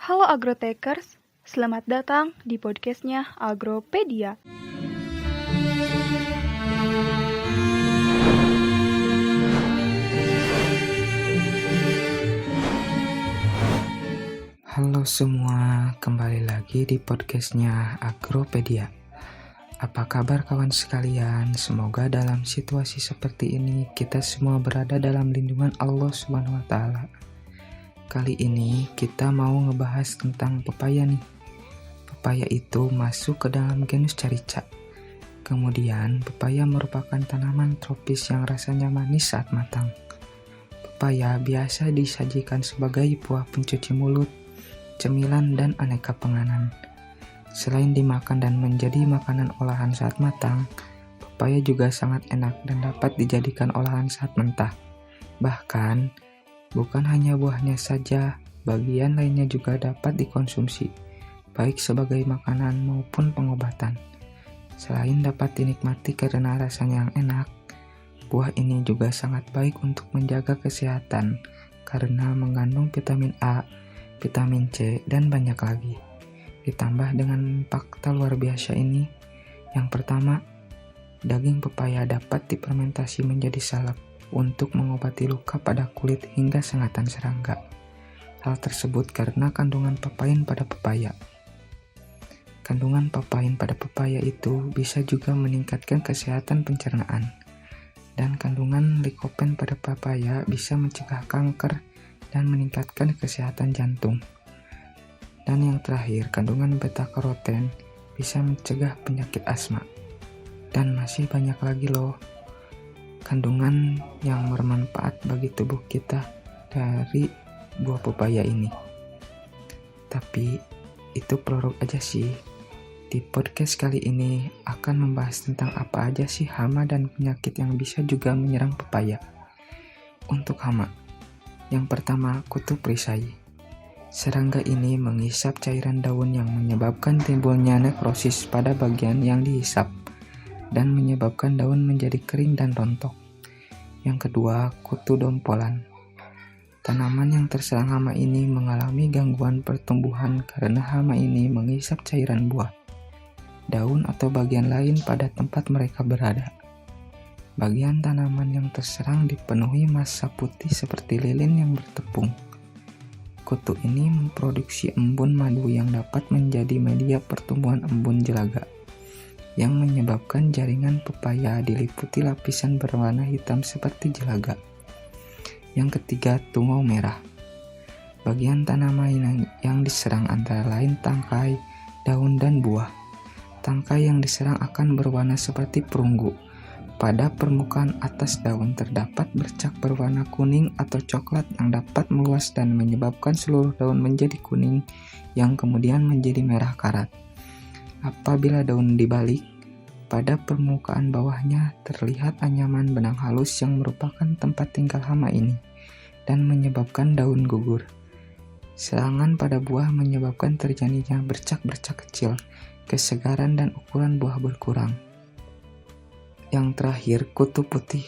Halo Agrotekers, selamat datang di podcastnya Agropedia. Halo semua, kembali lagi di podcastnya Agropedia. Apa kabar kawan sekalian? Semoga dalam situasi seperti ini kita semua berada dalam lindungan Allah Subhanahu wa Ta'ala. Kali ini kita mau ngebahas tentang pepaya nih. Pepaya itu masuk ke dalam genus Carica. Kemudian pepaya merupakan tanaman tropis yang rasanya manis saat matang. Pepaya biasa disajikan sebagai buah pencuci mulut, cemilan, dan aneka penganan. Selain dimakan dan menjadi makanan olahan saat matang, pepaya juga sangat enak dan dapat dijadikan olahan saat mentah. Bahkan, bukan hanya buahnya saja, bagian lainnya juga dapat dikonsumsi, baik sebagai makanan maupun pengobatan. Selain dapat dinikmati karena rasanya yang enak, buah ini juga sangat baik untuk menjaga kesehatan karena mengandung vitamin A, vitamin C, dan banyak lagi. Ditambah dengan fakta luar biasa ini, yang pertama, daging pepaya dapat difermentasi menjadi salep untuk mengobati luka pada kulit hingga sengatan serangga. Hal tersebut karena kandungan papain pada pepaya. Kandungan papain pada pepaya itu bisa juga meningkatkan kesehatan pencernaan. Dan kandungan likopen pada pepaya bisa mencegah kanker dan meningkatkan kesehatan jantung. Dan yang terakhir, kandungan beta-karoten bisa mencegah penyakit asma. Dan masih banyak lagi loh kandungan yang bermanfaat bagi tubuh kita dari buah pepaya ini. Tapi itu prolog aja sih. Di podcast kali ini akan membahas tentang apa aja sih hama dan penyakit yang bisa juga menyerang pepaya. Untuk hama, yang pertama, kutu perisai. Serangga ini menghisap cairan daun yang menyebabkan timbulnya nekrosis pada bagian yang dihisap dan menyebabkan daun menjadi kering dan rontok. Yang kedua, kutu dompolan. Tanaman yang terserang hama ini mengalami gangguan pertumbuhan karena hama ini menghisap cairan buah, daun atau bagian lain pada tempat mereka berada. Bagian tanaman yang terserang dipenuhi massa putih seperti lilin yang bertepung. Kutu ini memproduksi embun madu yang dapat menjadi media pertumbuhan embun jelaga, yang menyebabkan jaringan pepaya diliputi lapisan berwarna hitam seperti jelaga. Yang ketiga, tungau merah. Bagian tanaman yang diserang antara lain tangkai, daun, dan buah. Tangkai yang diserang akan berwarna seperti perunggu. Pada permukaan atas daun terdapat bercak berwarna kuning atau coklat yang dapat meluas dan menyebabkan seluruh daun menjadi kuning yang kemudian menjadi merah karat. Apabila daun dibalik, pada permukaan bawahnya terlihat anyaman benang halus yang merupakan tempat tinggal hama ini dan menyebabkan daun gugur. Serangan pada buah menyebabkan terjadinya bercak-bercak kecil, kesegaran dan ukuran buah berkurang. Yang terakhir, kutu putih.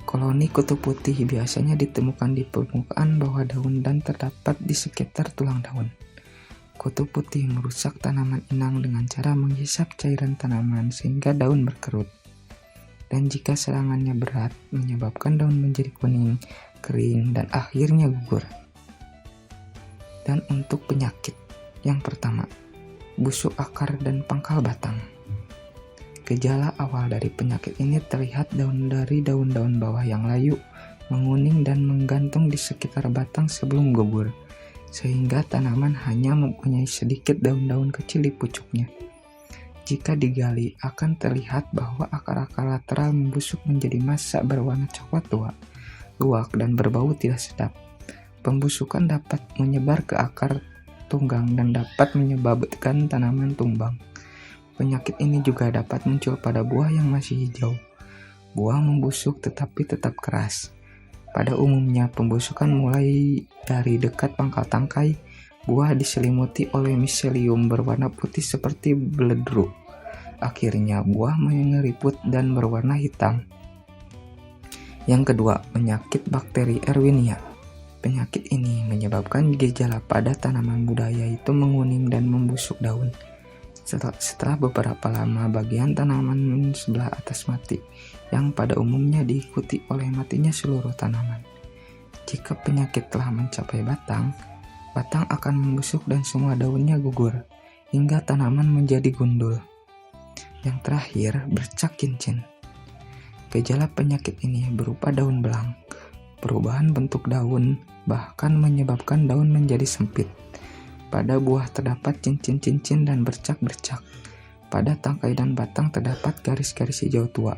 Koloni kutu putih biasanya ditemukan di permukaan bawah daun dan terdapat di sekitar tulang daun. Kutu putih merusak tanaman inang dengan cara menghisap cairan tanaman sehingga daun berkerut. Dan jika serangannya berat, menyebabkan daun menjadi kuning, kering, dan akhirnya gugur. Dan untuk penyakit, yang pertama, busuk akar dan pangkal batang. Gejala awal dari penyakit ini terlihat dari daun-daun bawah yang layu, menguning dan menggantung di sekitar batang sebelum gugur, sehingga tanaman hanya mempunyai sedikit daun-daun kecil di pucuknya. Jika digali, akan terlihat bahwa akar-akar lateral membusuk menjadi massa berwarna coklat tua, luak, dan berbau tidak sedap. Pembusukan dapat menyebar ke akar tunggang dan dapat menyebabkan tanaman tumbang. Penyakit ini juga dapat muncul pada buah yang masih hijau. Buah membusuk tetapi tetap keras. Pada umumnya pembusukan mulai dari dekat pangkal tangkai. Buah diselimuti oleh miselium berwarna putih seperti beledru. Akhirnya buah mengeriput dan berwarna hitam. Yang kedua, penyakit bakteri Erwinia. Penyakit ini menyebabkan gejala pada tanaman budaya itu menguning dan membusuk daun. Setelah beberapa lama, bagian tanaman sebelah atas mati, yang pada umumnya diikuti oleh matinya seluruh tanaman. Jika penyakit telah mencapai batang akan membusuk dan semua daunnya gugur, hingga tanaman menjadi gundul. Yang terakhir, bercak kincin. Gejala penyakit ini berupa daun belang, perubahan bentuk daun, bahkan menyebabkan daun menjadi sempit. Pada buah terdapat cincin-cincin dan bercak-bercak. Pada tangkai dan batang terdapat garis-garis hijau tua.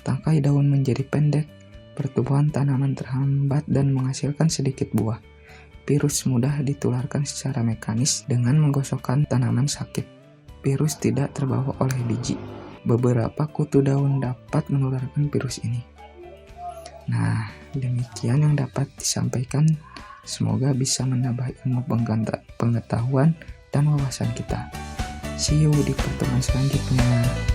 Tangkai daun menjadi pendek, pertumbuhan tanaman terhambat dan menghasilkan sedikit buah. Virus mudah ditularkan secara mekanis dengan menggosokkan tanaman sakit. Virus tidak terbawa oleh biji. Beberapa kutu daun dapat menularkan virus ini. Nah, demikian yang dapat disampaikan. Semoga bisa menambah ilmu pengetahuan dan wawasan kita. See you di pertemuan selanjutnya.